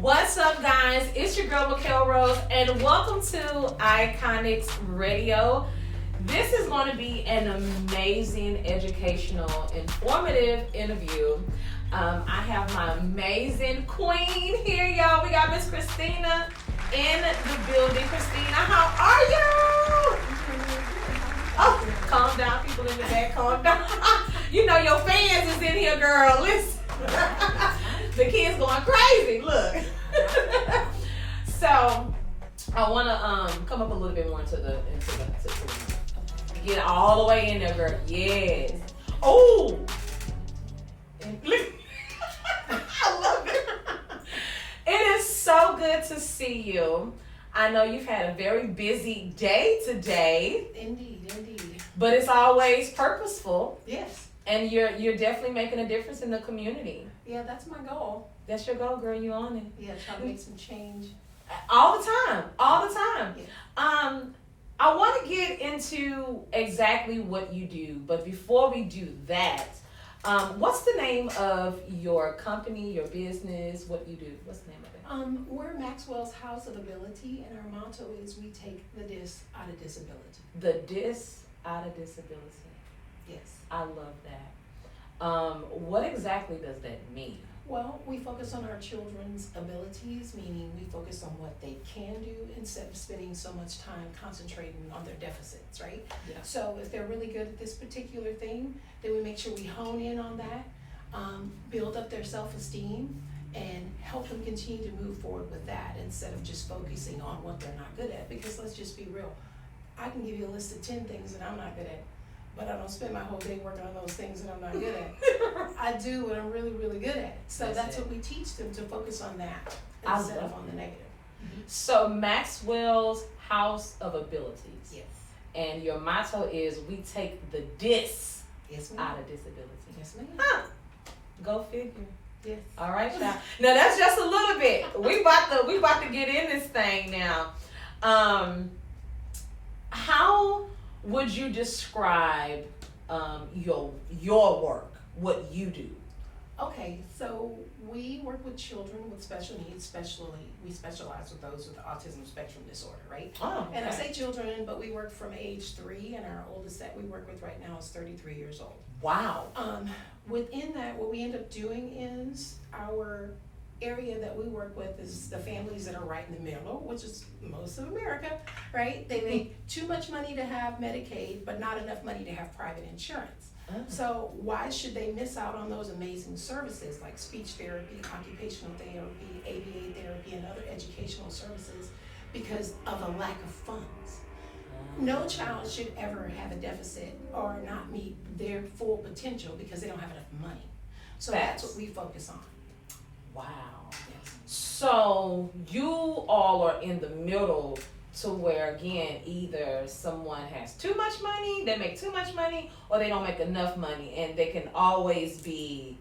What's up, guys? It's your girl, Mikkel Rose, and welcome to Iconix Radio. This is going to be an amazing, educational, informative interview. I have my amazing queen here, y'all. We got Miss Christina in the building. Christina, how are you? Oh, calm down, people in the back, calm down. You know your fans is in here, girl. Listen. The kids going crazy. Look. So I want to come up a little bit more into the get all the way in there, girl. Yes. Oh. I love it. It is so good to see you. I know you've had a very busy day today. Indeed. But it's always purposeful. Yes. And you're definitely making a difference in the community. Yeah, that's my goal. That's your goal, girl. You on it. Yeah, try to make some change. All the time. Yeah. I want to get into exactly what you do, but before we do that, what's the name of your company, your business, what you do? What's the name of it? We're Maxwell's House of Ability, and our motto is we take the dis out of disability. The dis out of disability. Yes. I love that. What exactly does that mean? Well, we focus on our children's abilities, meaning we focus on what they can do instead of spending so much time concentrating on their deficits, right? Yeah. So if they're really good at this particular thing, then we make sure we hone in on that, build up their self-esteem, and help them continue to move forward with that instead of just focusing on what they're not good at. Because let's just be real, I can give you a list of 10 things that I'm not good at, but I don't spend my whole day working on those things that I'm not good at. I do what I'm really, really good at. So that's what we teach them, to focus on that instead of on the negative. Mm-hmm. So Maxwell's House of Abilities. Yes. And your motto is we take the dis out of disability. Yes, ma'am. Huh. Go figure. Yes. All right, y'all. Now that's just a little bit. We about to get in this thing now. How would you describe your work, what you do? Okay, so we work with children with special needs, especially we specialize with those with autism spectrum disorder, right? Oh, okay. And I say children, but we work from age 3, and our oldest that we work with right now is 33 years old. Wow. Within that, what we end up doing is our area that we work with is the families that are right in the middle, which is most of America, right? They make too much money to have Medicaid, but not enough money to have private insurance. Oh. So why should they miss out on those amazing services like speech therapy, occupational therapy, ABA therapy, and other educational services because of a lack of funds? No child should ever have a deficit or not meet their full potential because they don't have enough money. So that's what we focus on. Wow. Yes. So you all are in the middle to where, again, either someone has too much money, they make too much money, or they don't make enough money, and they can always be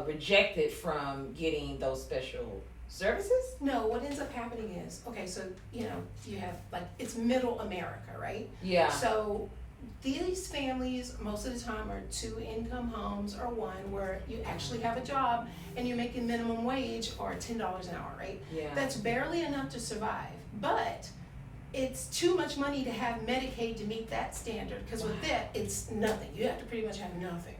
rejected from getting those special services? No, what ends up happening is, okay, so, you have, it's middle America, right? Yeah. So these families, most of the time, are 2-income homes or one where you actually have a job and you're making minimum wage or $10 an hour, right? Yeah. That's barely enough to survive, but it's too much money to have Medicaid to meet that standard, because with that, it's nothing. You have to pretty much have nothing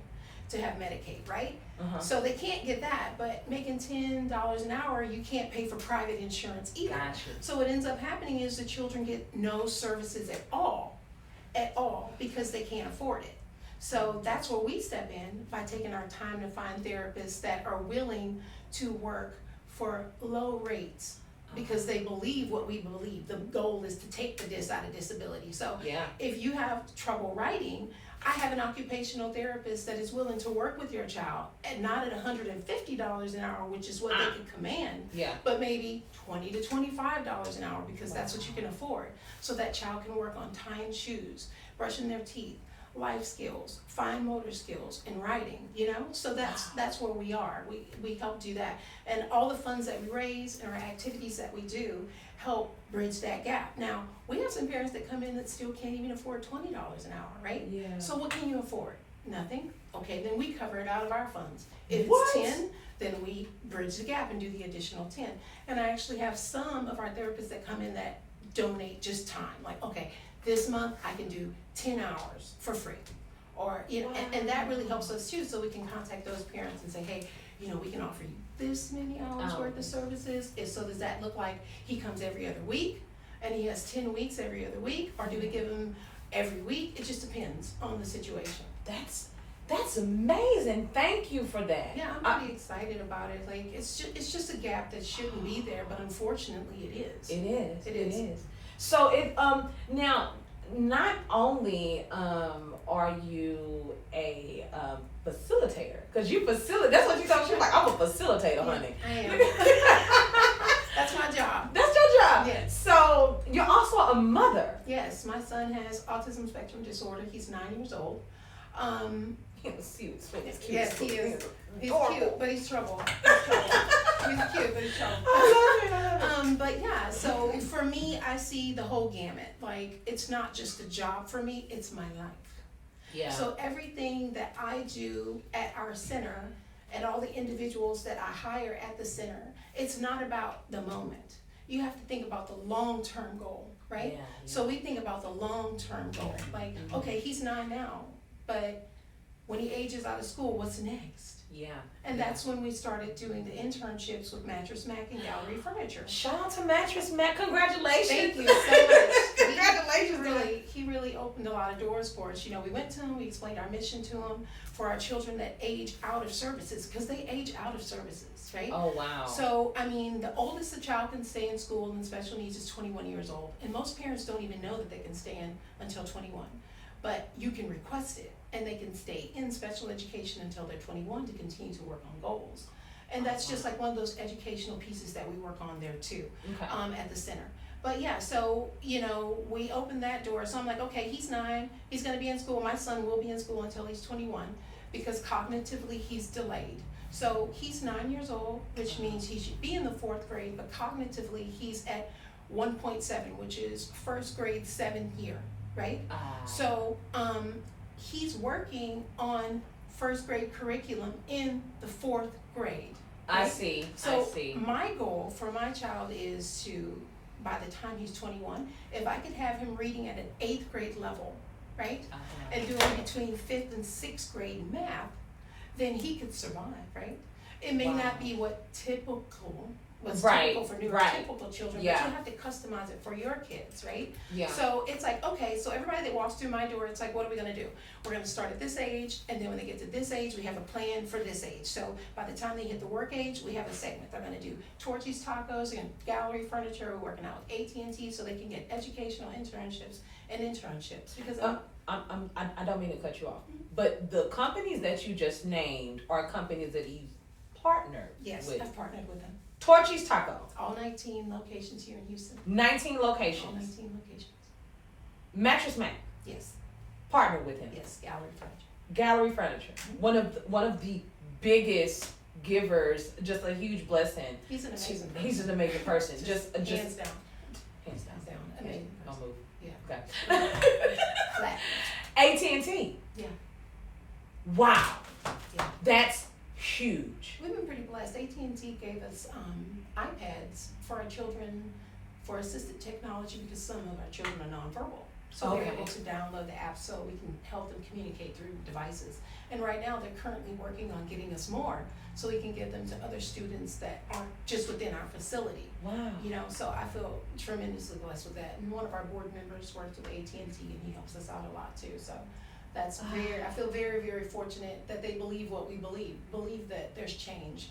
to have Medicaid, right? Uh-huh. So they can't get that, but making $10 an hour, you can't pay for private insurance either. Gotcha. So what ends up happening is the children get no services at all, because they can't afford it. So that's where we step in by taking our time to find therapists that are willing to work for low rates because they believe what we believe. The goal is to take the dis out of disability. So if you have trouble writing, I have an occupational therapist that is willing to work with your child not at $150 an hour, which is what they can command, but maybe $20 to $25 an hour because that's what you can afford. So that child can work on tying shoes, brushing their teeth, life skills, fine motor skills, and writing, So that's where we are. We help do that. And all the funds that we raise and our activities that we do help bridge that gap. Now, we have some parents that come in that still can't even afford $20 an hour, right? Yeah. So what can you afford? Nothing? Okay, then we cover it out of our funds. If What? it's 10, then we bridge the gap and do the additional 10. And I actually have some of our therapists that come in that donate just time. Like, okay, this month I can do 10 hours for free. Or, you know, and that really helps us too, so we can contact those parents and say, hey, you know, we can offer you this many hours worth of services. So does that look like he comes every other week and he has 10 weeks every other week? Or do we give him every week? It just depends on the situation. That's amazing. Thank you for that. Yeah, I'm pretty excited about it. Like, it's just a gap that shouldn't be there, but unfortunately it is. It is. So now, not only are you a facilitator, because you facilitate. That's what you told me. She's like, I'm a facilitator, honey. I am. That's my job. That's your job. Yes. So you're also a mother. Yes, my son has autism spectrum disorder. He's 9 years old. He's cute. Yes, he is. He's cute, but he's trouble. He's cute, but he's trouble. I love it. But yeah, so for me, I see the whole gamut. Like, it's not just a job for me, it's my life. Yeah. So everything that I do at our center and all the individuals that I hire at the center, it's not about the moment. You have to think about the long-term goal, right? Yeah. So we think about the long-term goal. Like, okay, he's 9 now, but when he ages out of school, what's next? Yeah. And that's when we started doing the internships with Mattress Mac and Gallery Furniture. Shout out to Mattress Mac. Congratulations. Thank you so much. Congratulations. He really opened a lot of doors for us. You know, we went to him, we explained our mission to him for our children that age out of services, because they age out of services, right? Oh, wow. So, I mean, the oldest a child can stay in school in special needs is 21 years old. And most parents don't even know that they can stay in until 21. But you can request it, and they can stay in special education until they're 21 to continue to work on goals. And that's just like one of those educational pieces that we work on there too, at the center. But yeah, so, you know, we opened that door. So I'm like, okay, he's 9, he's gonna be in school. My son will be in school until he's 21, because cognitively he's delayed. So he's 9 years old, which means he should be in the 4th grade, but cognitively he's at 1.7, which is first grade 7th year, right? So he's working on first grade curriculum in the 4th grade. Right? I see. My goal for my child is to, by the time he's 21, if I could have him reading at an 8th grade level, right? And doing between 5th and 6th grade math, then he could survive, right? It may not be what's typical for neurotypical children, but you have to customize it for your kids, right? Yeah. So it's like, okay, so everybody that walks through my door, it's like, what are we gonna do? We're gonna start at this age, and then when they get to this age, we have a plan for this age. So by the time they hit the work age, we have a segment. They're gonna do Torchy's Tacos and Gallery Furniture. We're working out with AT&T so they can get educational internships. Because I don't mean to cut you off, but the companies that you just named are companies that you've partnered with. Yes, I've partnered with them. Torchy's Taco. All 19 locations here in Houston. 19 locations. All 19 locations. Mattress Mac. Yes. Partnered with him. Yes, Gallery Furniture. Gallery Furniture. One of the biggest givers. Just a huge blessing. He's an amazing person. He's an amazing person. just hands down. Hands down. Hands down. Amazing. Don't move. Yeah. Okay. Flat. AT&T. Yeah. Wow. Yeah. That's huge. We've been pretty blessed. AT&T gave us iPads for our children for assistive technology, because some of our children are nonverbal. So they're able to download the app so we can help them communicate through devices. And right now they're currently working on getting us more so we can give them to other students that aren't just within our facility. Wow. You know, so I feel tremendously blessed with that. And one of our board members works with AT&T, and he helps us out a lot too. So that's I feel very, very fortunate that they believe what we believe that there's change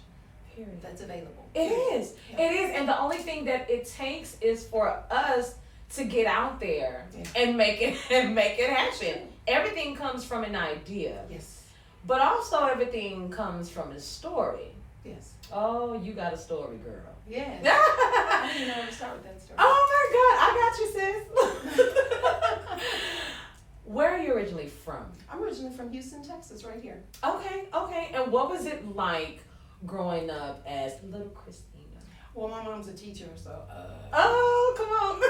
that's available. It is. And the only thing that it takes is for us to get out there and make it happen. Everything comes from an idea. Yes. But also everything comes from a story. Yes. Oh, you got a story, girl. Yes. I didn't know where to start with that story. Oh my God, I got you, sis. Where are you originally from? I'm originally from Houston, Texas, right here. Okay. And what was it like growing up as little Christina? Well, my mom's a teacher, so oh, come on.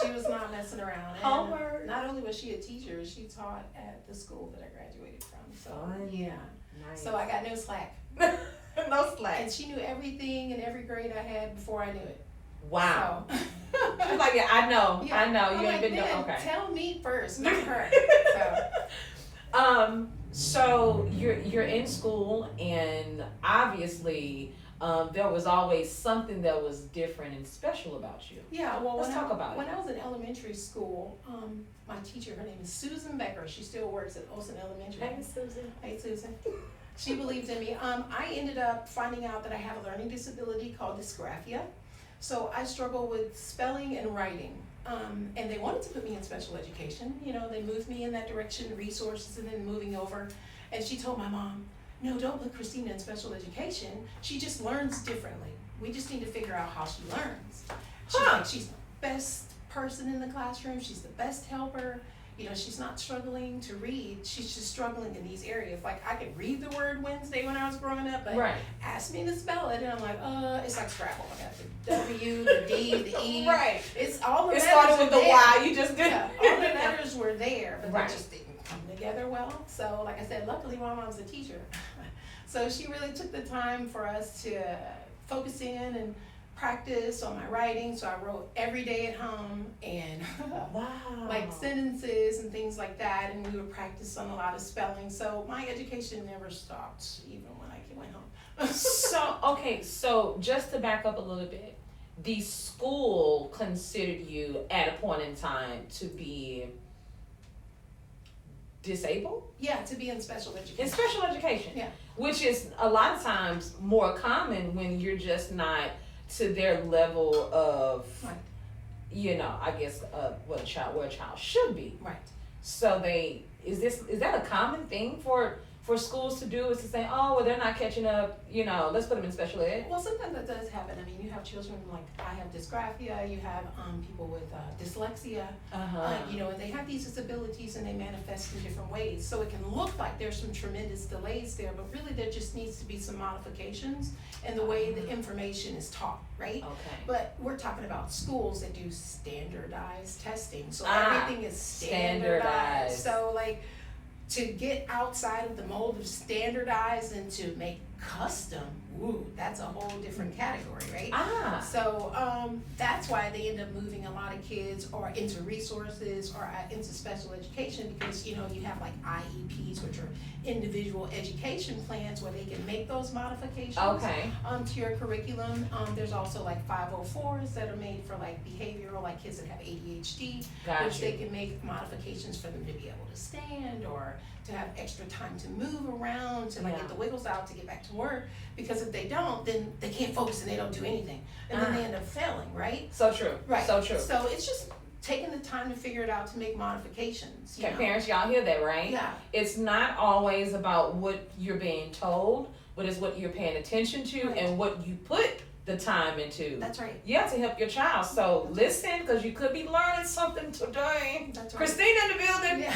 She was not messing around. Homework. Not only was she a teacher, she taught at the school that I graduated from. So Fun. yeah. Nice. So I got no slack. no slack. And she knew everything in every grade I had before I knew it. Wow. So. She's like, yeah, I know. Yeah. I know. I'm You like, ain't been man, okay. tell me first, not her. So you're in school, and obviously there was always something that was different and special about you. Yeah, well, Let's talk about when it. I was in elementary school, my teacher, her name is Susan Becker. She still works at Olsen Elementary. Hey, Susan. Hey, Susan. She believed in me. I ended up finding out that I have a learning disability called dysgraphia. So I struggle with spelling and writing. And they wanted to put me in special education. You know, they moved me in that direction, resources, and then moving over. And she told my mom, no, don't put Christina in special education. She just learns differently. We just need to figure out how she learns. She's like, she's the best person in the classroom. She's the best helper. You know, she's not struggling to read. She's just struggling in these areas. Like, I could read the word Wednesday when I was growing up, but Right. ask me to spell it, and I'm like, it's like Scrabble. I got the W, the D, the E. Right. It's all the It letters started with were the there. Y. You just did. Yeah, all the letters were there, but Right. they just didn't come together well. So, like I said, luckily my mom's a teacher. So she really took the time for us to focus in and practice on my writing. So I wrote every day at home, and Wow. like sentences and things like that, and we would practice on a lot of spelling. So my education never stopped, even when I went home. So just to back up a little bit, the school considered you at a point in time to be disabled? Yeah, to be in special education. In special education. Yeah. Which is a lot of times more common when you're just not to their level of, Right. you know, I guess where a child should be. Right. So is that a common thing for schools to do, is to say, oh, well, they're not catching up, you know, let's put them in special ed? Well, sometimes that does happen. I mean, you have children, like I have dysgraphia, you have people with dyslexia, you know, and they have these disabilities and they manifest in different ways. So it can look like there's some tremendous delays there, but really there just needs to be some modifications in the way the information is taught, right? Okay. But we're talking about schools that do standardized testing. So everything is standardized. So like, to get outside of the mold of standardized and to make custom, that's a whole different category, right? So that's why they end up moving a lot of kids or into resources or into special education, because you know you have like IEPs, which are individual education plans, where they can make those modifications to your curriculum. There's also like 504s that are made for like behavioral, like kids that have ADHD, which they can make modifications for them to be able to stand or to have extra time to move around, to like get the wiggles out to get back to work. Because if they don't, then they can't focus and they don't do anything, and then they end up failing, right? So true. Right. So true. So it's just taking the time to figure it out to make modifications. Okay, parents, y'all hear that, right? Yeah. It's not always about what you're being told, but it's what you're paying attention to and what you put the time into. That's right. Yeah, to help your child. So listen, because you could be learning something today. That's right. Christina in the building. Yeah.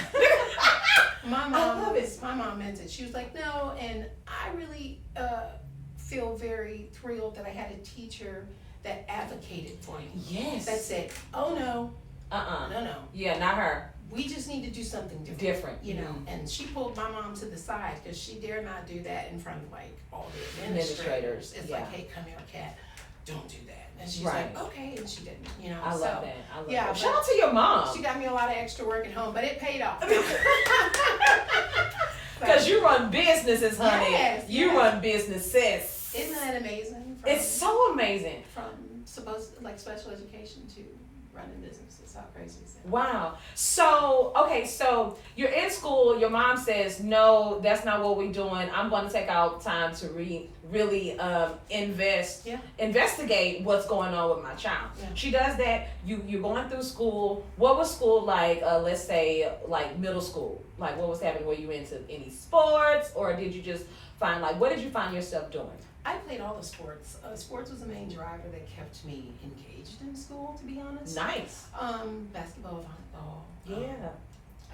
My mom meant it. She was like, no, and I really feel very thrilled that I had a teacher that advocated for me. Yes. That said, oh no. No. Yeah, not her. We just need to do something different. You know, and she pulled my mom to the side because she dare not do that in front of like all the administrators. It's like, hey, come here, cat. Don't do that. And she's like, okay, and she didn't. You know, I love that. I love yeah, that. Shout out to your mom. She got me a lot of extra work at home, but it paid off. Because you run businesses, honey. Yes, you run businesses. Isn't that amazing? It's so amazing. From special education to running businesses. How crazy is that? Wow. So, okay, so you're in school, your mom says, no, that's not what we're doing. I'm going to take out time to really investigate what's going on with my child. Yeah. She does that. You're going through school. What was school like, let's say, like middle school? Like, what was happening? Were you into any sports, or did you just find, like, what did you find yourself doing? I played all the sports. Sports was the main driver that kept me engaged in school, to be honest. Nice. Basketball, volleyball. Yeah.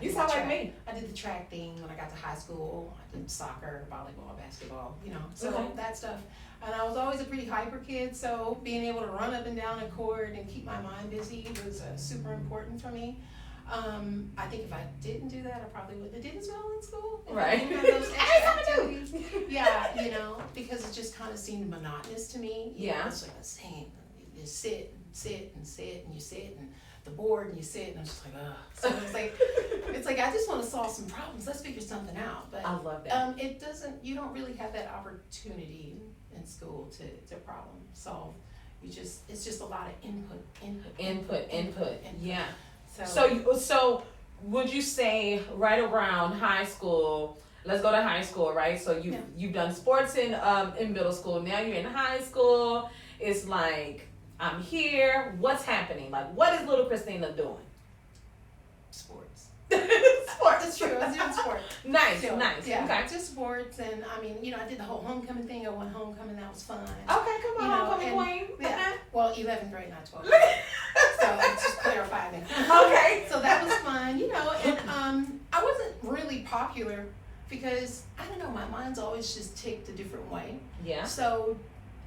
You sound like me. I did the track thing when I got to high school. I did soccer, volleyball, basketball, you know, so that stuff. And I was always a pretty hyper kid, so being able to run up and down a court and keep my mind busy was super important for me. I think if I didn't do that, I probably wouldn't have did as well in school. If I Right. didn't have those extra activities. Yeah, you know, because it just kind of seemed monotonous to me. You know, it's like the same. You sit and sit and sit and you sit and the board and you sit and I'm just like, ugh. So it's like I just want to solve some problems. Let's figure something out. But I love that. it doesn't. You don't really have that opportunity in school to problem solve. It's just a lot of input. Yeah. So So would you say right around high school? Let's go to high school, right? So you've done sports in middle school. Now you're in high school. It's like I'm here. What's happening? Like, what is little Christina doing? sports. Sports. That's true. I was doing sports. Nice, So, nice. Yeah, Okay. just sports, and I mean, you know, I did the whole homecoming thing. I won homecoming. That was fun. Okay, come on, You know, homecoming and- queen. Yeah. Well, 11th grade, not 12th. So let's just clarify that. Okay. So that was fun, you know, and I wasn't really popular because I don't know, my mind's always just ticked a different way. Yeah. So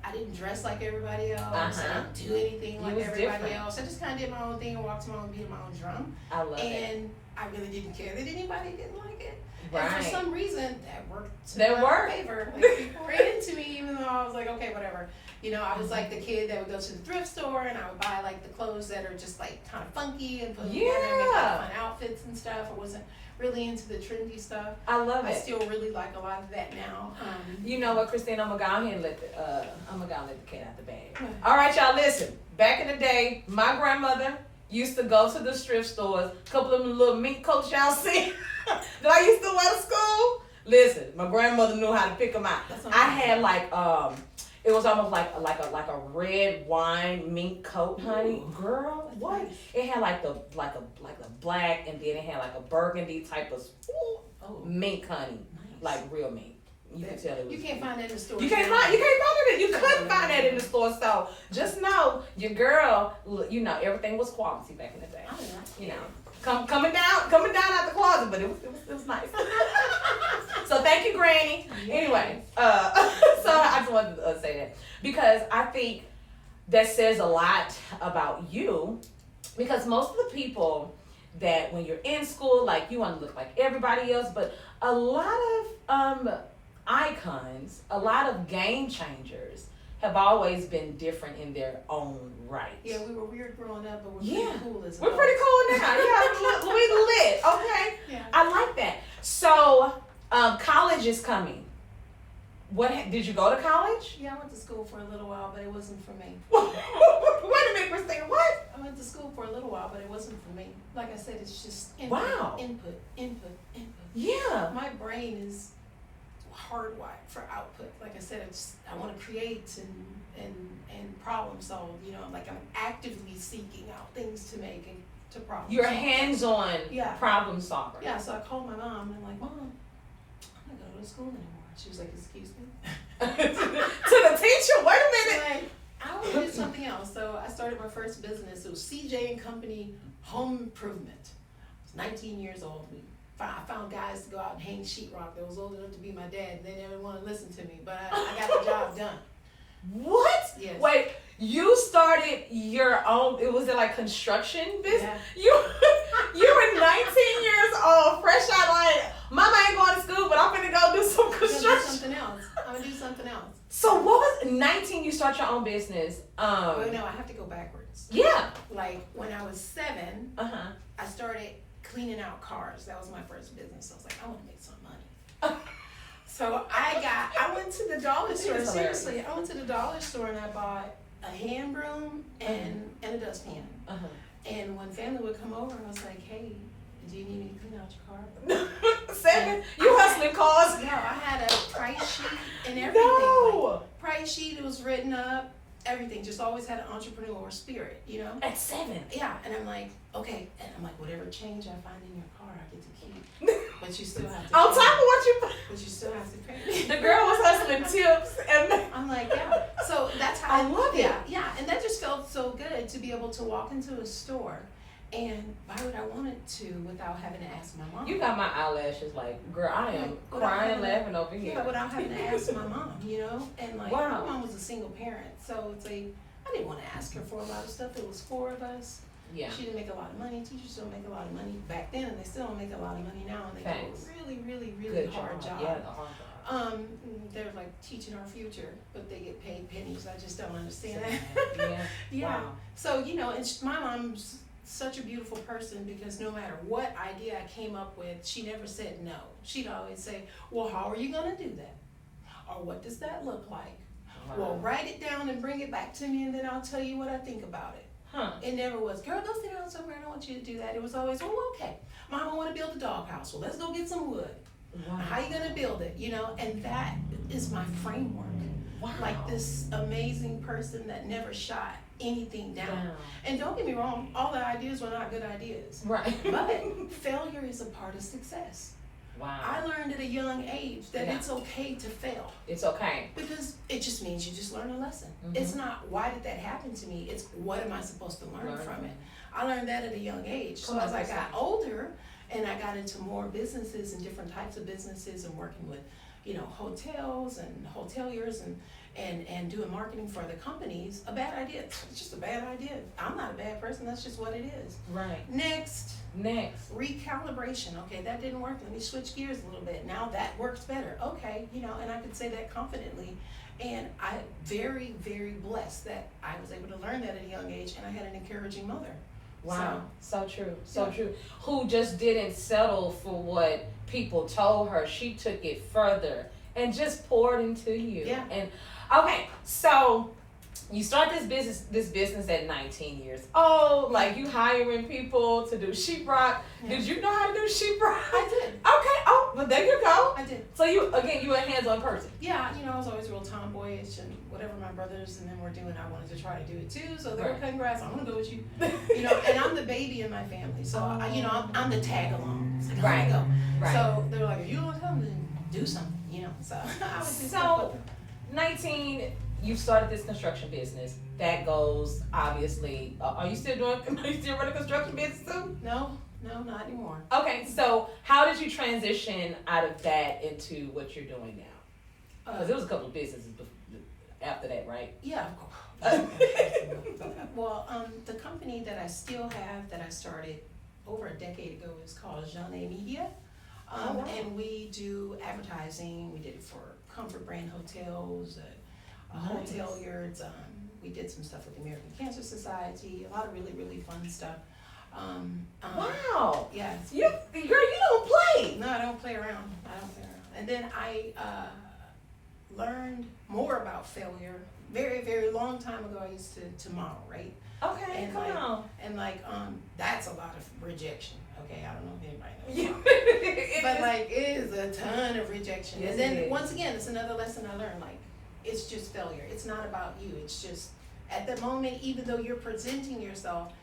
I didn't dress like everybody else. I didn't do anything You like was everybody different. else. I just kind of did my own thing and walked to my own beat and my own drum. I love it. And I really didn't care that anybody didn't like it. Right. And for some reason, that worked to That my worked. favor. Like, people were into me, even though I was like, okay, whatever. You know, I was like the kid that would go to the thrift store and I would buy like the clothes that are just like kind of funky and put them together and make like fun outfits and stuff. I wasn't really into the trendy stuff. I love I it. still really like a lot of that now. You know what, Christina? I'm gonna go ahead and let the cat out the bag. Right. All right, y'all. Listen. Back in the day, my grandmother used to go to the thrift stores. A couple of them little mink coats y'all see that I used to wear to school. Listen, my grandmother knew how to pick them out. That's I had like it was almost like a red wine mink coat, honey. Ooh, Girl, that's what? nice. It had like a black, and then it had like a burgundy type of Oh, mink, honey, nice. like real mink. You can tell it was. You can't find that in the store. You can't find it. You couldn't find that in the store. So just know your girl. You know everything was quality back in the day. I didn't like You it. know, coming down out the closet, but it was nice. So thank you, Granny. Anyway, so I just wanted to say that because I think that says a lot about you, because most of the people that when you're in school, like you want to look like everybody else, but a lot of icons, a lot of game changers have always been different in their own right. Yeah, we were weird growing up, but we're Yeah. pretty cool as We're pretty cool now. Yeah, we lit. Okay, Yeah. I like that. So, college is coming. What did you go to college? Yeah, I went to school for a little while, but it wasn't for me. Wait a minute, Christina. What? I went to school for a little while, but it wasn't for me. Like I said, it's just input, Wow. input. Yeah. My brain is hardwired for output. Like I said, I want to create and problem solve. You know, like I'm actively seeking out things to make and to problem. You're a solve. hands-on Yeah. problem solver. Yeah, so I called my mom and I'm like, Mom, I'm not going to school anymore. She was like, excuse me? To the teacher. Wait a minute. Like, I want to do something else. So I started my first business. It was CJ and Company Home Improvement. I was 19 years old. I found guys to go out and hang sheetrock that was old enough to be my dad. They didn't want to listen to me, but I got the job done. What? Yes. Wait, you started your own, it was like construction business? Yeah. You were 19 years old, fresh out like, Mama ain't going to school, but I'm gonna go do some I'm gonna do construction. something else. I'm gonna do something else. So what was 19? You start your own business. Well, no, I have to go backwards. Yeah. Like when I was 7, Uh-huh. I started cleaning out cars. That was my first business. I was like, I want to make some money. So I went to the dollar store. is Seriously, I went to the dollar store and I bought a hand broom and a dustpan. Uh-huh. And when family would come over, I was like, hey, do you need me to clean out your car? 7? You hustling cars? No, I had a price sheet and everything. No. Like, price sheet, it was written up, everything. Just always had an entrepreneur spirit, you know? At 7? Yeah, and I'm like, okay. And I'm like, whatever change I find in your car, I get to keep. But you still have to On pay top of me. what you... But you still have to pay me. The girl was hustling tips and... I'm like, yeah. So that's how I love it. Yeah, and that just felt so good to be able to walk into a store and buy what I wanted to without having to ask my mom. You got my eyelashes like, girl, I am Without crying, having to- laughing over here. Yeah, without having to ask my mom, you know? And like, Wow. my mom was a single parent, so it's like, I didn't want to ask her for a lot of stuff. There was 4 of us. Yeah. She didn't make a lot of money. Teachers don't make a lot of money back then, and they still don't make a lot of money now, and they do a really, really, really Good hard job. Yeah, a hard job. They're like teaching our future, but they get paid pennies. I just don't understand that. Yeah. Yeah. Wow. So, you know, and my mom's such a beautiful person because no matter what idea I came up with, she never said no. She'd always say, well, how are you going to do that? Or what does that look like? Wow. Well, write it down and bring it back to me, and then I'll tell you what I think about it. Huh. It never was, girl, go sit down somewhere. I don't want you to do that. It was always, oh, okay. Mom, I want to build a doghouse. Well, let's go get some wood. Wow. How you going to build it? You know, and that is my framework. Wow. Like this amazing person that never shot anything down. And don't get me wrong, all the ideas were not good ideas. Right. But failure is a part of success. Wow. I learned at a young age that it's okay to fail. It's okay. Because it just means you just learn a lesson. Mm-hmm. It's not, why did that happen to me? It's, what am I supposed to learn from it? I learned that at a young age. So as I got older and I got into more businesses and different types of businesses and working with, you know, hotels and hoteliers and doing marketing for other companies, a bad idea. It's just a bad idea. I'm not a bad person. That's just what it is. Right. Next. Recalibration. Okay, that didn't work. Let me switch gears a little bit. Now that works better. Okay, you know, and I could say that confidently. And I'm very, very blessed that I was able to learn that at a young age, and I had an encouraging mother. Wow, so true, so true. Who just didn't settle for what people told her. She took it further and just poured into you. Yeah. And okay, so you start this business at 19 years old, like you hiring people to do sheetrock. Yeah. Did you know how to do sheetrock? I did. Okay, oh, well there you go. I did. So you a hands-on person. Yeah, you know, I was always real tomboyish, and whatever my brothers and them were doing, I wanted to try to do it too. So they were cutting grass, I'm gonna go with you. You know, and I'm the baby in my family, so I'm the tag along. It's like, right. Go. Right. So they were like, if you don't tell them to do something, you know. So I would do something. 19, you started this construction business. That goes obviously. Are you still running construction business too? No, not anymore. Okay, so how did you transition out of that into what you're doing now? Because there was a couple of businesses after that, right? Yeah, of course. Well, the company that I still have that I started over a decade ago is called Jeanette Media. And we do advertising. We did it for Comfort Brand hotels, hoteliers. We did some stuff with the American Cancer Society. A lot of really, really fun stuff. Wow. Yeah. Girl, you don't play. No, I don't play around. And then I learned more about failure. Very, very long time ago, I used to model, right? Okay, and come on. And that's a lot of rejection. Okay, I don't know if anybody knows. But it is a ton of rejection. Yes, and then once again, it's another lesson I learned. It's just failure. It's not about you. It's just at the moment, even though you're presenting yourself,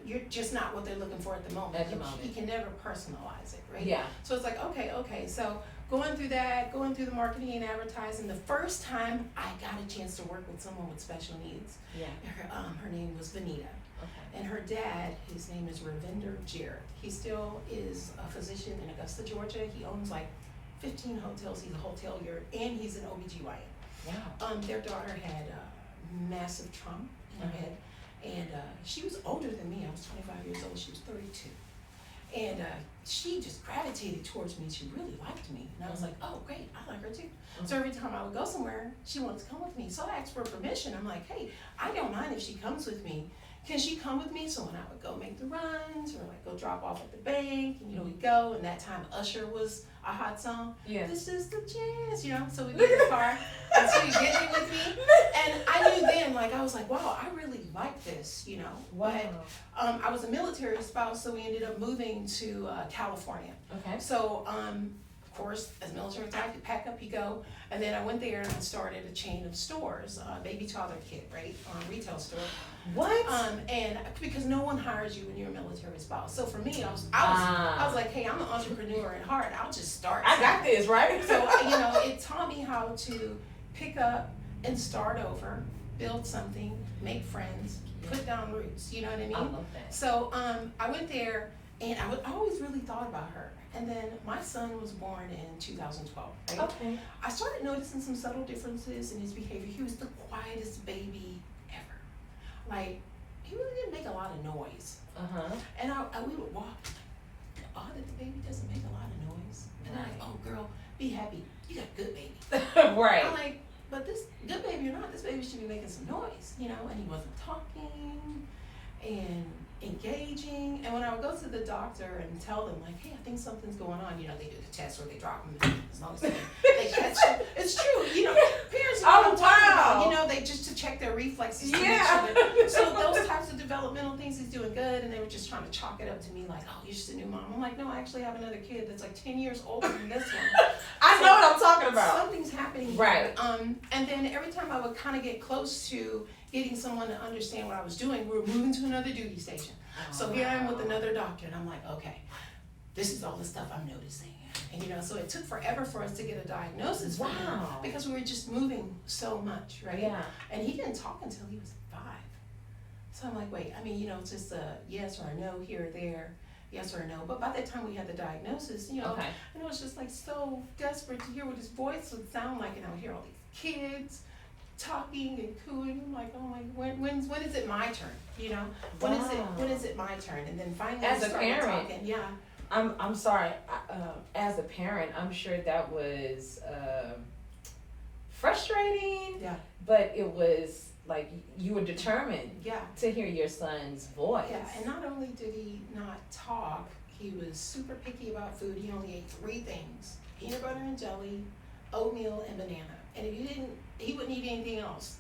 you're just not what they're looking for at the moment. You can never personalize it, right? Yeah. So it's like, okay. So going through the marketing and advertising, the first time I got a chance to work with someone with special needs, her name was Vanita. Okay. And her dad, his name is Ravinder Jarrett. He still is a physician in Augusta, Georgia. He owns 15 hotels. He's a hotelier, and he's an OBGYN. Wow. Their daughter had massive trauma in her head, and she was older than me. I was 25 years old. She was 32. And she just gravitated towards me. She really liked me. And I was like, oh, great, I like her too. So every time I would go somewhere, she wanted to come with me. So I asked for permission. I'm like, hey, I don't mind if she comes with me. Can she come with me? So when I would go make the runs or go drop off at the bank, and we'd go, and that time Usher was a hot song. Yeah. This is the chance, so we'd get in the car, and so you'd get in with me. And I knew then, I was like, wow, I really like this, Wow. But I was a military spouse, so we ended up moving to California. Okay. So, of course, as military type, you pack up, you go. And then I went there and I started a chain of stores, baby toddler kit, right, on a retail store. What? And because no one hires you when you're a military spouse. So for me, I was like, hey, I'm an entrepreneur at heart. I'll just start. I got this, right? So, it taught me how to pick up and start over, build something, make friends, put down roots. You know what I mean? I love that. So I went there, and I always really thought about her. And then my son was born in 2012, right? Okay. I started noticing some subtle differences in his behavior. He was the quietest baby ever. he really didn't make a lot of noise. And we would walk, odd that the baby doesn't make a lot of noise. And I'm like, oh girl, be happy, you got a good baby. Right. I'm like, but this good baby or not, this baby should be making some noise, you know. And he wasn't talking and engaging. And when I would go to the doctor and tell them, like, hey, I think something's going on, you know, they do the test where they drop them as long as they catch them. It's true, you know. Parents know what I'm talking about, you know, they just to check their reflexes. Yeah. So those types of developmental things, he's doing good, and they were just trying to chalk it up to me like, oh, you're just a new mom. I'm like, no, I actually have another kid that's like 10 years older than this one. I know what I'm talking about. Something's happening right here. And then every time I would kind of get close to getting someone to understand what I was doing, we were moving to another duty station. So here I am with another doctor, and I'm like, okay, this is all the stuff I'm noticing. And you know, so it took forever for us to get a diagnosis for him because we were just moving so much, right? Yeah. And he didn't talk until he was 5. So I'm like, wait, I mean, you know, it's just a yes or a no here or there, yes or a no. But by the time we had the diagnosis, you know, and it was just like so desperate to hear what his voice would sound like, and I would hear all these kids talking and cooing. I'm like, oh my, when is it my turn? You know, when is it my turn? And then finally, as a parent, talking, yeah. I'm sorry. As a parent, I'm sure that was frustrating. Yeah. But it was like you were determined. Yeah. To hear your son's voice. Yeah, and not only did he not talk, he was super picky about food. He only ate 3 things: peanut butter and jelly, oatmeal, and banana. And if he wouldn't eat anything else.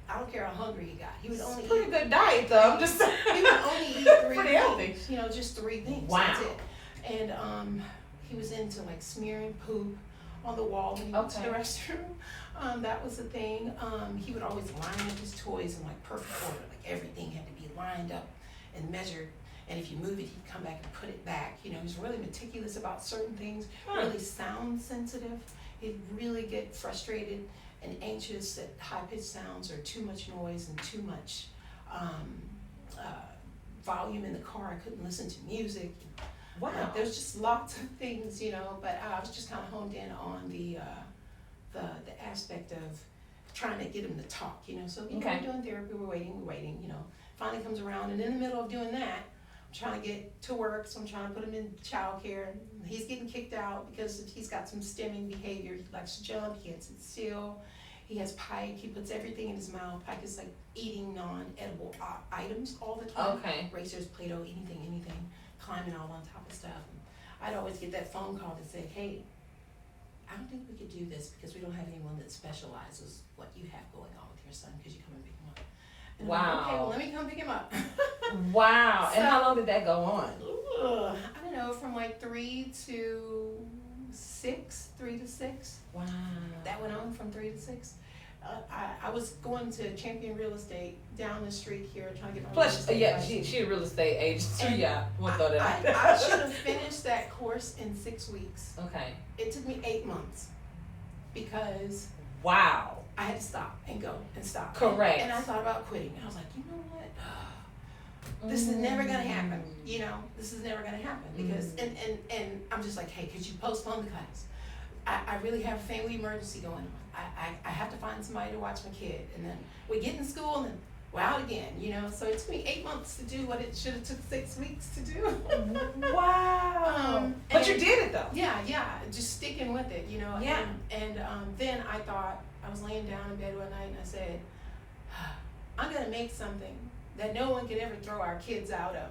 I don't care how hungry he got. He would only pretty eat good diet though. I'm just saying. He would only eat 3 pretty healthy. things. You know, just 3 things. Wow. That's it. And he was into like smearing poop on the wall when he went to the restroom. That was the thing. He would always line up his toys in like perfect order. Like everything had to be lined up and measured. And if you move it, he'd come back and put it back. You know, he was really meticulous about certain things. Really sound sensitive. He'd really get frustrated and anxious at high-pitched sounds or too much noise and too much volume in the car. I couldn't listen to music. Wow. There's just lots of things, you know, but I was just kind of honed in on the aspect of trying to get him to talk, you know. So, you know, we're doing therapy, we're waiting, you know. Finally comes around, and in the middle of doing that, I'm trying to get to work, so I'm trying to put him in childcare. He's getting kicked out because he's got some stimming behavior. He likes to jump, he can't sit still. He has Pike, he puts everything in his mouth. Pike is like eating non-edible items all the time. Racers, Play-Doh, anything, climbing all on top of stuff. And I'd always get that phone call that said, hey, I don't think we could do this because we don't have anyone that specializes what you have going on with your son. Could you come and pick him up? And I'm like, okay, well, let me come pick him up. Wow. So, and how long did that go on? I don't know, from like 3 to 6. Wow. That went on from 3 to 6. I was going to Champion Real Estate down the street here trying to get my Plus, she a real estate agent, so we'll throw that out there. I should have finished that course in 6 weeks. Okay. It took me 8 months because wow, I had to stop and go and stop. Correct. And I thought about quitting. I was like, you know what? This is never gonna happen. You know, this is never gonna happen because and I'm just like, hey, could you postpone the class? I really have a family emergency going on. I have to find somebody to watch my kid. And then we get in school and then we're out again, you know. So it took me 8 months to do what it should have took 6 weeks to do. Wow. But you did it though. Yeah, just sticking with it, you know. Yeah. And then I thought, I was laying down in bed one night and I said, I'm going to make something that no one can ever throw our kids out of.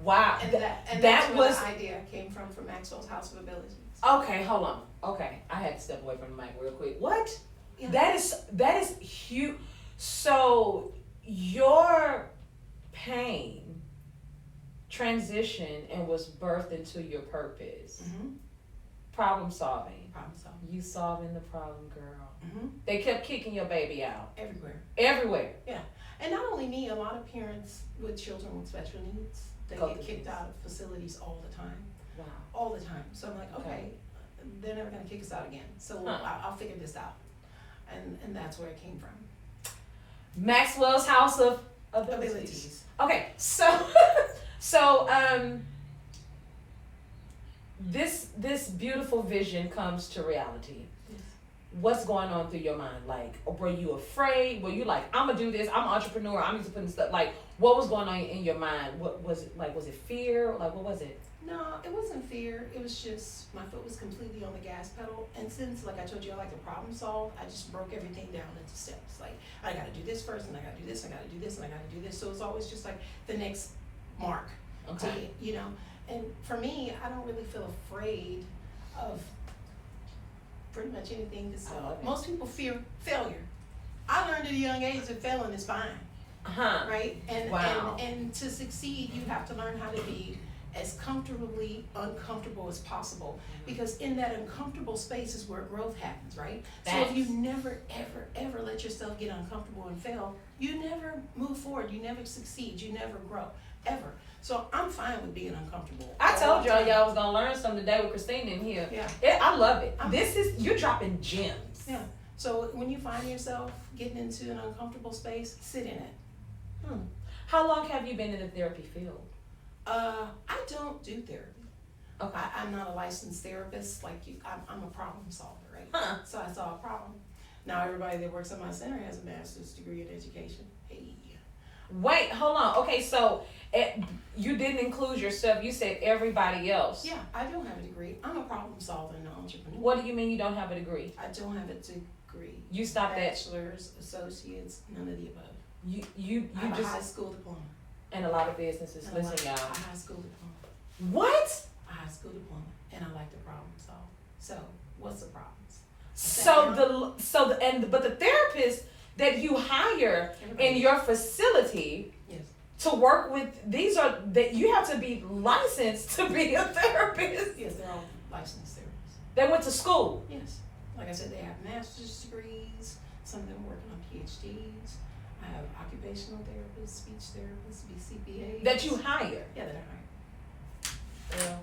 Wow. And that's where the idea came from Maxwell's House of Abilities. Okay, hold on. Okay, I had to step away from the mic real quick. What? Yeah. That is huge. So your pain transitioned and was birthed into your purpose. Mm-hmm. Problem solving. You solving the problem, girl. Mm-hmm. They kept kicking your baby out. Everywhere. Yeah. And not only me, a lot of parents with children with special needs, they get kicked out of facilities all the time. Wow. All the time. So I'm like, okay, they're never going to kick us out again. So I'll figure this out. And that's where it came from. Maxwell's House of Abilities. Okay, so this beautiful vision comes to reality. Yes. what's going on through your mind? Like, were you afraid? Were you like, I'm gonna do this, I'm an entrepreneur, I'm just putting stuff, like, what was going on in your mind? What was it, like, was it fear? Like, what was it? No, it wasn't fear. It was just my foot was completely on the gas pedal. And since, like I told you, I like to problem solve, I just broke everything down into steps. Like, I gotta do this first, and I gotta do this, I gotta do this, and I gotta do this. So it's always just like the next mark. Okay. You know? And for me, I don't really feel afraid of pretty much anything. Most people fear failure. I learned at a young age that failing is fine. Right? And, wow. and to succeed, you have to learn how to be as comfortably uncomfortable as possible, because in that uncomfortable space is where growth happens, right? So if you never, ever, ever let yourself get uncomfortable and fail, you never move forward, you never succeed, you never grow, ever. So I'm fine with being uncomfortable. I told y'all was gonna learn something today with Christina in here. Yeah. I love it. You're dropping gems. Yeah. So when you find yourself getting into an uncomfortable space, sit in it. How long have you been in the therapy field? I don't do therapy. Okay. I'm not a licensed therapist like you. I'm a problem solver, right? So I solve a problem. Now everybody that works at my center has a master's degree in education. Hey. Wait, hold on. Okay, so you didn't include yourself. You said everybody else. Yeah, I don't have a degree. I'm a problem solver and an entrepreneur. What do you mean you don't have a degree? I don't have a degree. You stopped at bachelor's, associates, none of the above. You I have just a high school diploma. and a lot of businesses. And Listen, y'all. a high school diploma. What? A high school diploma, and I like to problem solve. So what's the problems? But the therapist that you hire in your facility, yes, to work with, these are that you have to be licensed to be a therapist. yes, they're all licensed therapists. They went to school. Yes, like I said, they have master's degrees. Some of them working on PhDs. I have occupational therapists, speech therapists, BCBAs. That you hire. Yeah, that I hire. Well,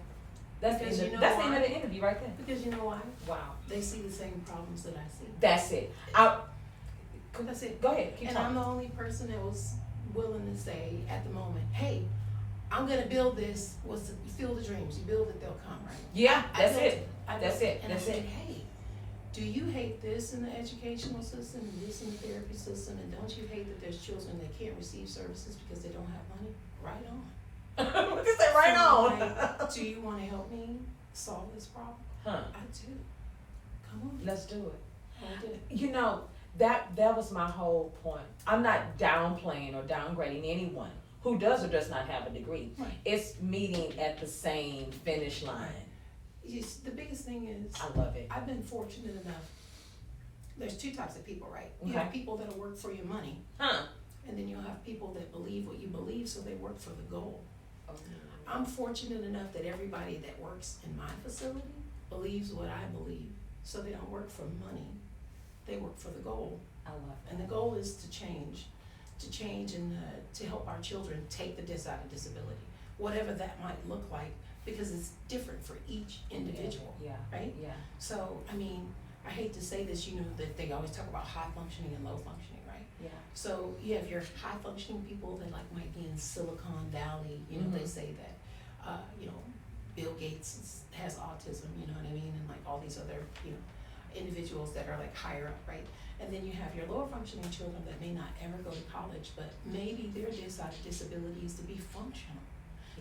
that's Because the you know that's the why? end of the interview right there. Because you know why? Wow. They see the same problems that I see. That's it. That's it. Go ahead. Keep And talking. I'm the only person that was willing to say at the moment, hey, I'm gonna build this. You feel the dreams. You build it, they'll come, right? Yeah, that's built it. I That's built it. And That's I said, it. hey, do you hate this in the educational system and this in the therapy system? And don't you hate that there's children that can't receive services because they don't have money? Right on. What did you say? Right on. Like, do you want to help me solve this problem? Huh. I do. Come on. Let's do it. I did it. You know, that was my whole point. I'm not downplaying or downgrading anyone who does or does not have a degree. Right. It's meeting at the same finish line. Yes, the biggest thing is, I love it. I've been fortunate enough. There's two types of people, right? You Okay. have people that'll work for your money, and then you'll have people that believe what you believe, so they work for the goal. I'm fortunate enough that everybody that works in my facility believes what I believe, so they don't work for money. They work for the goal. I love that. And the goal is to change and to help our children take the out of disability, whatever that might look like, because it's different for each individual, Yeah. right? Yeah. So, I mean, I hate to say this, that they always talk about high functioning and low functioning, right? Yeah. So you have your high functioning people that might be in Silicon Valley, they say that, Bill Gates has autism, you know what I mean? And like all these other, individuals that are like higher up, right? And then you have your lower functioning children that may not ever go to college, but maybe their disability is to be functional,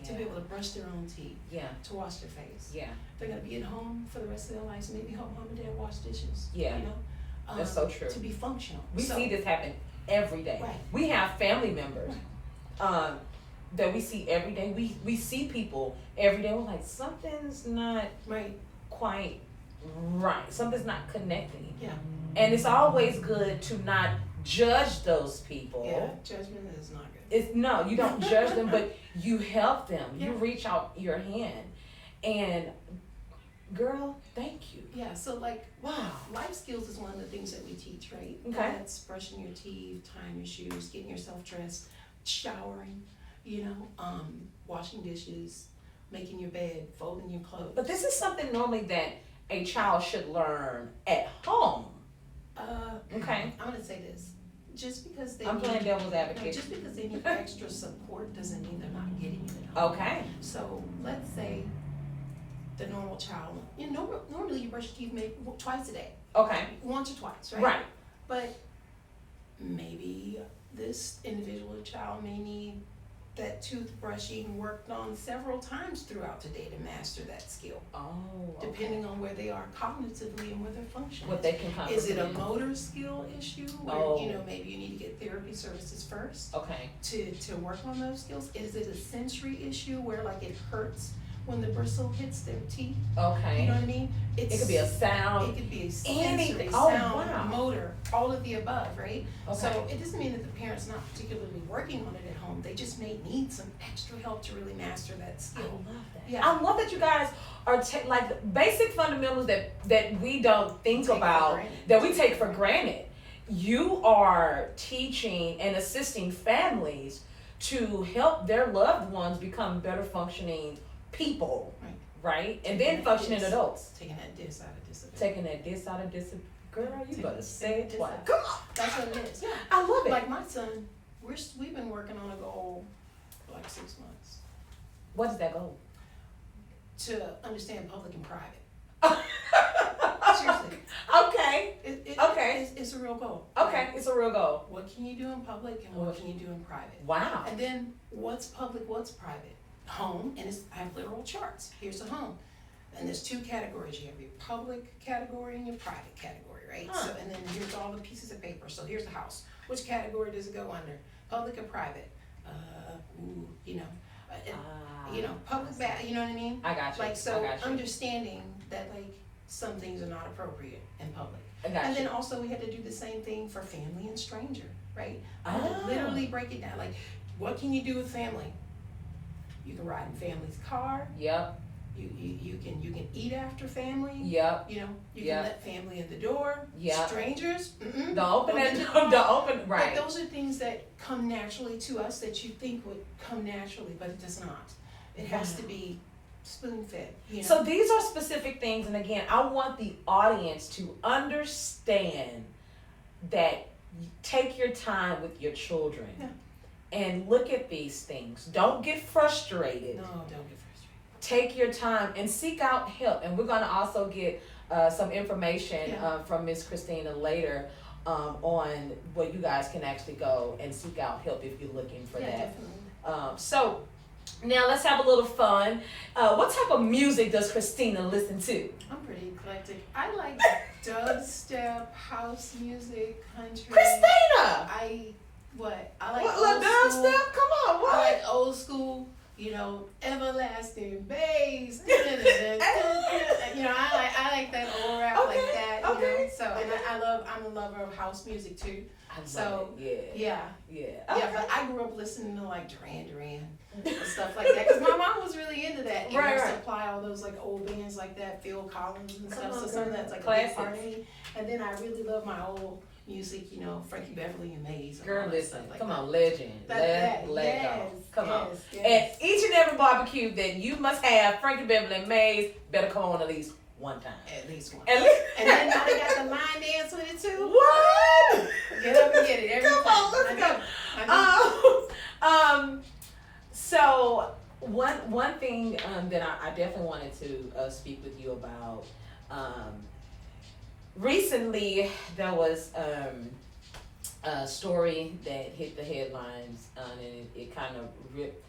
to be able to brush their own teeth, to wash their face. Yeah. They're gonna be at home for the rest of their lives, maybe help mom and dad wash dishes. Yeah. That's so true. To be functional. We see this happen every day. Right. We have family members that we see every day. We see people every day. We're like, something's not quite right. Something's not connecting. Yeah. And it's always good to not judge those people. Yeah, judgment is not good. No, you don't judge them, but you help them. Yeah. You reach out your hand. And girl, thank you. Yeah, so wow. Life skills is one of the things that we teach, right? Okay. That's brushing your teeth, tying your shoes, getting yourself dressed, showering, washing dishes, making your bed, folding your clothes. But this is something normally that a child should learn at home. Okay. I'm gonna say this. Just because I'm playing devil's advocate. Just because they need extra support doesn't mean they're not getting it at home. Okay. So let's say the normal child, normally you brush your teeth maybe twice a day. Okay. Once or twice, right? Right. But maybe this individual child may need that toothbrushing worked on several times throughout the day to master that skill. Oh. Okay. Depending on where they are cognitively and where their function What is. they can comprehend. Is it a motor skill issue where maybe you need to get therapy services first Okay. to work on those skills? Is it a sensory issue where like it hurts when the bristle hits their teeth? Okay. You know what I mean? It could be a sound. It could be a Anything. sensory, Oh, sound, wow. motor, all of the above, right? Okay. So it doesn't mean that the parent's not particularly working on it at home. They just may need some extra help to really master that I skill. love that. Yeah. I love that you guys are like the basic fundamentals that we don't think about, that we take for granted. You are teaching and assisting families to help their loved ones become better functioning people, right? And then functioning adults. Taking that dis out of disability. Taking that dis out of disability. Girl, you better say it twice. out. Come on. That's what it is. Yeah. I love it. Like my son, we've been working on a goal for like 6 months What is that goal? to understand public and private. Seriously. Okay. Okay. It's a real goal. Okay. It's a real goal. What can you do in public and what can you do in private? Wow. And then what's public, what's private? Home, and I have literal charts. Here's the home. And there's 2 categories. You have your public category and your private category, right? Huh. So, and then here's all the pieces of paper. So here's the house. Which category does it go under? Public or private? Public you know what I mean? I got you. Like, so I got you. understanding that like some things are not appropriate in public. I got And you. then also we had to do the same thing for family and stranger, right? Oh. Literally break it down. Like, what can you do with family? You can ride in family's car. Yep. You can eat after family. Yep. You know, you Yep. can let family in the door. Yep. Strangers. Don't open that. Don't open. Right. But those are things that come naturally to us that you think would come naturally, but it does not. It has to be spoon-fed. You know? So these are specific things, and again, I want the audience to understand that you take your time with your children and look at these things. Don't get frustrated. No, don't get frustrated. Take your time and seek out help. And we're going to also get some information from Miss Christina later on where you guys can actually go and seek out help if you're looking for that. Definitely. So now let's have a little fun. What type of music does Christina listen to? I'm pretty eclectic. I like dubstep, house music, country. Christina! I like What, old dubstep? school. Come on, what? I like old school, everlasting bass. I like that old rap like that. Okay. So and I'm a lover of house music too. So Yeah. Okay. But I grew up listening to like Duran and stuff like that because my mom was really into that. And Right. used to apply all those like old bands like that, Phil Collins and stuff. So some of that's like Classics. a big part of me. And then I really love my old music, Frankie Beverly and Maze. And all Girl, that listen, stuff like come that. on, legend. Let go. Come on. At each and every barbecue that you must have, Frankie Beverly and Maze better come on at least one time. At least one. At least. And then now they got the line dance with it too. What? Get up and get it every Come time. on, let's go. So one thing that I definitely wanted to speak with you about. Recently, there was a story that hit the headlines, and it kind of ripped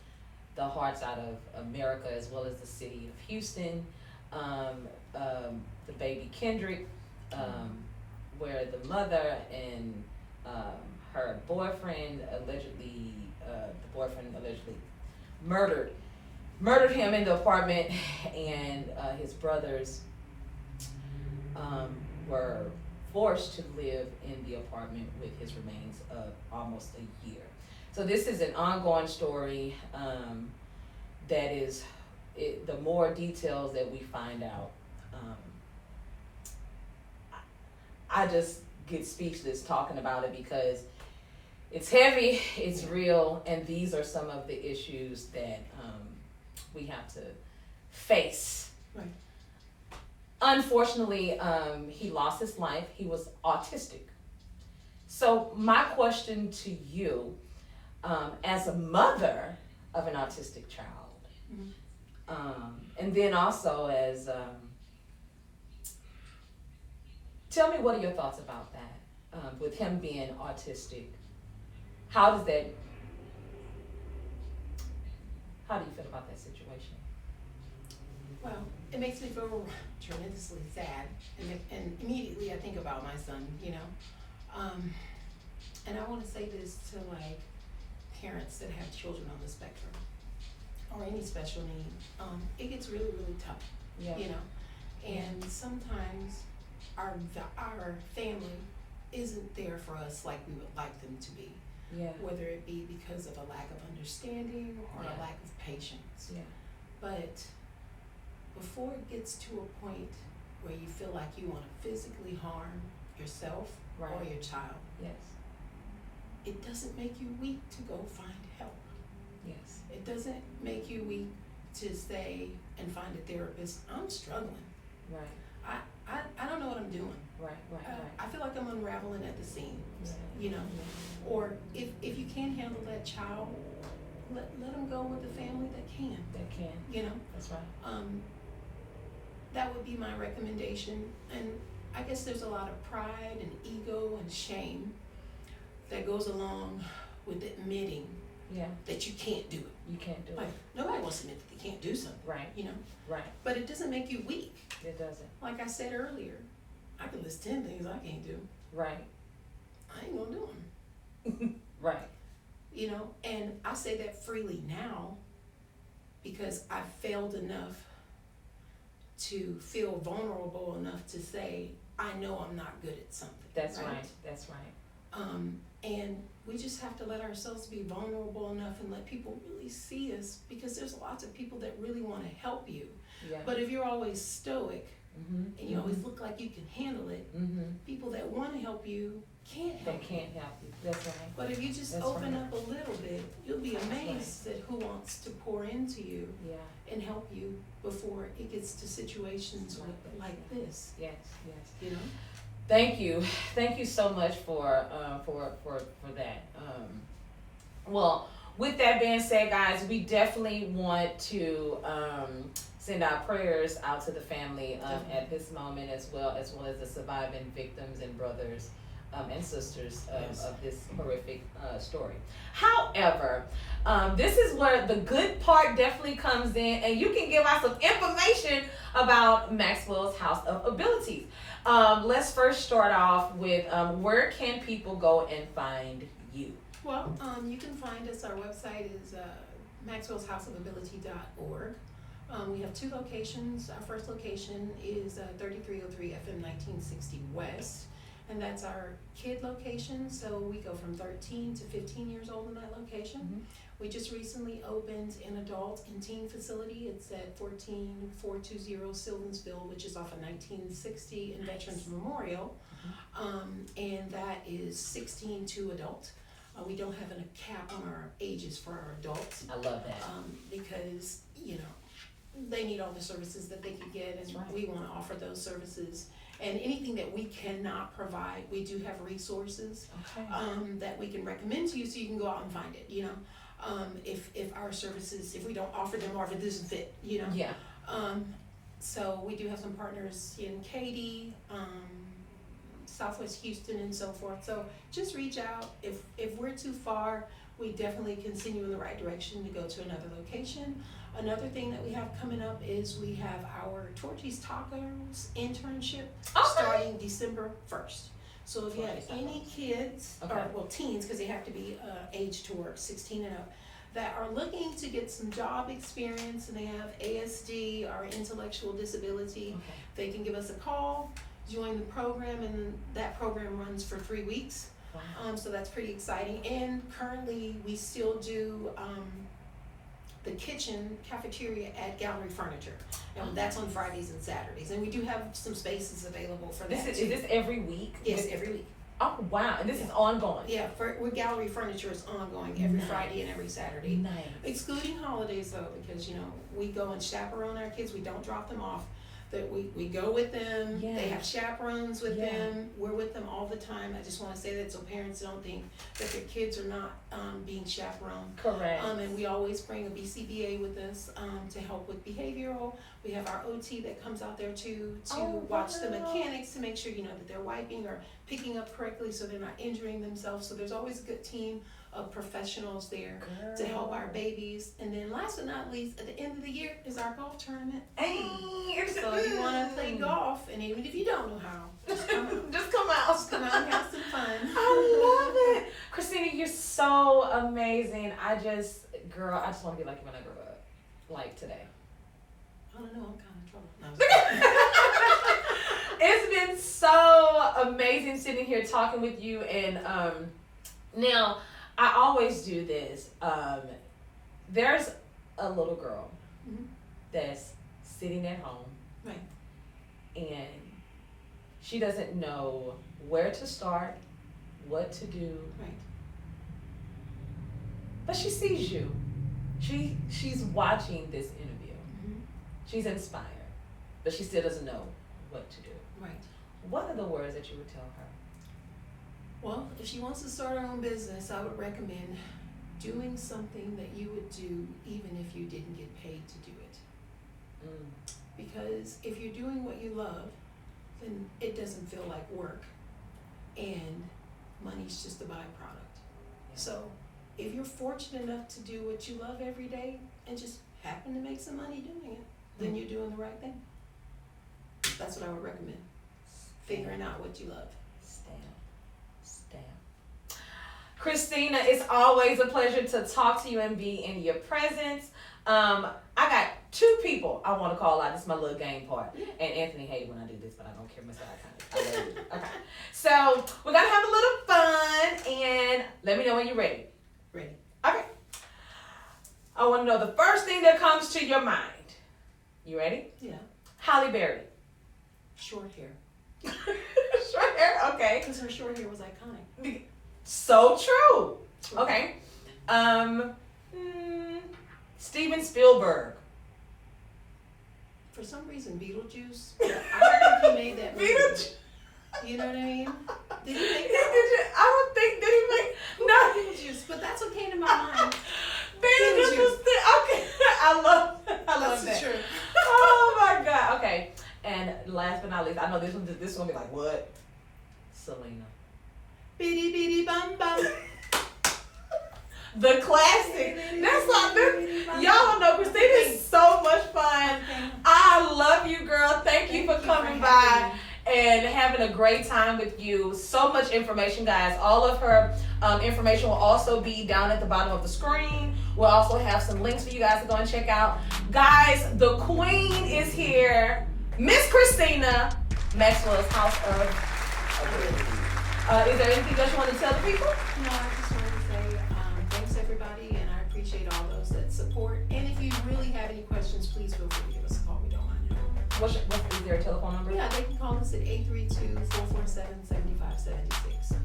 the hearts out of America as well as the city of Houston. The baby Kendrick, where the mother and her boyfriend allegedly murdered him in the apartment, and his brothers were forced to live in the apartment with his remains of almost a year. So this is an ongoing story that is, the more details that we find out, I just get speechless talking about it because it's heavy, it's real, and these are some of the issues that we have to face. Right. Unfortunately, he lost his life. He was autistic. So my question to you, as a mother of an autistic child, and then also as Tell me, what are your thoughts about that? With him being autistic, how do you feel about that situation? Well, it makes me feel tremendously sad, and immediately I think about my son, you know. And I want to say this to like parents that have children on the spectrum or any special need. It gets really, really tough, you know. And sometimes our family isn't there for us like we would like them to be. Yeah. Whether it be because of a lack of understanding or a lack of patience. Yeah. But before it gets to a point where you feel like you want to physically harm yourself or your child, yes, it doesn't make you weak to go find help. Yes. It doesn't make you weak to stay and find a therapist. I'm struggling. Right. I don't know what I'm doing. Right. I feel like I'm unraveling at the seams, Yeah. you know. Or if you can't handle that child, let them go with the family that can. That can. You know. That's right. That would be my recommendation. And I guess there's a lot of pride and ego and shame that goes along with admitting that you can't do it. You can't do Like, it. nobody wants to admit that they can't do something. Right. You know. Right. But it doesn't make you weak. It doesn't. Like I said earlier, I could list 10 things I can't do. Right. I ain't gonna do them. Right. You know, and I say that freely now because I failed enough to feel vulnerable enough to say, I know I'm not good at something. That's right. That's right. And we just have to let ourselves be vulnerable enough and let people really see us, because there's lots of people that really want to help you. Yeah. But if you're always stoic and you always look like you can handle it, people that want to help you can't help you. They can't help you. That's right. But if you just open up a little bit, you'll be amazed at who wants to pour into you and help you before it gets to situations like this. Yes. You know? Thank you so much for that. Well, with that being said, guys, we definitely want to send our prayers out to the family at this moment, as well as the surviving victims and brothers and sisters of this horrific story. However, this is where the good part definitely comes in, and you can give us some information about Maxwell's House of Abilities. Let's first start off with where can people go and find you? Well, you can find us. Our website is maxwellshouseofability.org. We have 2 locations. Our first location is 3303 FM 1960 West, and that's our kid location. So we go from 13 to 15 years old in that location. We just recently opened an adult and teen facility. It's at 14420 Sylvansville, which is off of 1960 and Veterans Memorial. And that is 16 to adult. We don't have a cap on our ages for our adults. I love that. Because, you know, they need all the services that they can get, and we want to offer those services. And anything that we cannot provide, we do have resources that we can recommend to you, so you can go out and find it, you know. If our services, if we don't offer them, or if it doesn't fit, you know. Yeah. So we do have some partners in Katy, Southwest Houston, and so forth. So just reach out. If we're too far, we definitely can send you in the right direction to go to another location. Another thing that we have coming up is we have our Torchy's Tacos internship starting December 1st. So if you have any kids, or teens, because they have to be age to work, 16 and up, that are looking to get some job experience and they have ASD or intellectual disability, they can give us a call, join the program, and that program runs for 3 weeks. So that's pretty exciting. And currently we still do the kitchen cafeteria at Gallery Furniture, and that's on Fridays and Saturdays. And we do have some spaces available for that. Is this every week? Yes, every week. Oh wow! And this is ongoing. Yeah, with Gallery Furniture is ongoing every Friday and every Saturday. Nice. Excluding holidays though, because you know we go and chaperone our kids. We don't drop them off. that we go with them. Yes. They have chaperones with Yeah. them. We're with them all the time. I just want to say that so parents don't think that their kids are not being chaperoned. Correct. And we always bring a BCBA with us to help with behavioral. We have our OT that comes out there to watch the mechanics to make sure that they're wiping or picking up correctly so they're not injuring themselves. So there's always a good team of professionals there to help our babies. And then last but not least, at the end of the year is our golf tournament. So if you want to play golf, and even if you don't know how, just come out. Just come out. Just come out and have some fun. I love it. Christina, you're so amazing. I just want to be like you when I grow up. Like today. I don't know, I'm kind of trouble. No, It's been so amazing sitting here talking with you. And now, I always do this. There's a little girl that's sitting at home. Right. And she doesn't know where to start, what to do. Right. But she sees you. She's watching this interview. Mm-hmm. She's inspired, but she still doesn't know what to do. Right. What are the words that you would tell her? Well, if she wants to start her own business, I would recommend doing something that you would do even if you didn't get paid to do it. Because if you're doing what you love, then it doesn't feel like work, and money's just a byproduct. Yeah. So if you're fortunate enough to do what you love every day and just happen to make some money doing it, then you're doing the right thing. That's what I would recommend. Figuring out what you love. Stamp. Christina, it's always a pleasure to talk to you and be in your presence. I got two people I want to call out. This is my little game part. Yeah. And Anthony hated when I do this, but I don't care. Mr. Iconix. I love you. Okay. So we're going to have a little fun, and let me know when you're ready. Ready. Okay. I want to know the first thing that comes to your mind. You ready? Yeah. Halle Berry. Short hair. Short hair? Okay. Because her short hair was iconic. So true. Okay. Steven Spielberg. For some reason, Beetlejuice. I don't think he made that movie. Beetlejuice. You know what I mean? Did he make Did that you? I don't think did he make no. Beetlejuice? But that's what came to my mind. Beetlejuice was okay. I love That's that. true. Oh my God. Okay. And last but not least, I know this one be like what? Selena. Bitty bitty bum bum. The classic. That's like this. Y'all don't know, Christina is so much fun. I love you, girl. Thank you for coming by and having a great time with you. So much information, guys. All of her information will also be down at the bottom of the screen. We'll also have some links for you guys to go and check out. Guys, the queen is here. Miss Christina, Maxwell's House of is there anything else you want to tell the people? No, I just wanted to say thanks everybody, and I appreciate all those that support. And if you really have any questions, please feel free to give us a call. We don't mind it. Is there a telephone number? Yeah, they can call us at 832-447-7576.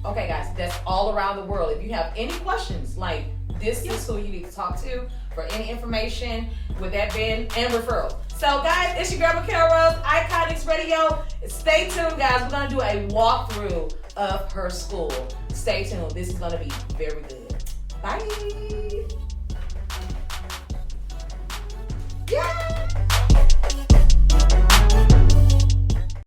Okay, guys, that's all around the world. If you have any questions, like this is who you need to talk to for any information, with that being, and referral. So, guys, it's your girl, Mikhail Rose, Iconix Radio. Stay tuned, guys. We're going to do a walkthrough of her school. Stay tuned. This is going to be very good. Bye. Yay!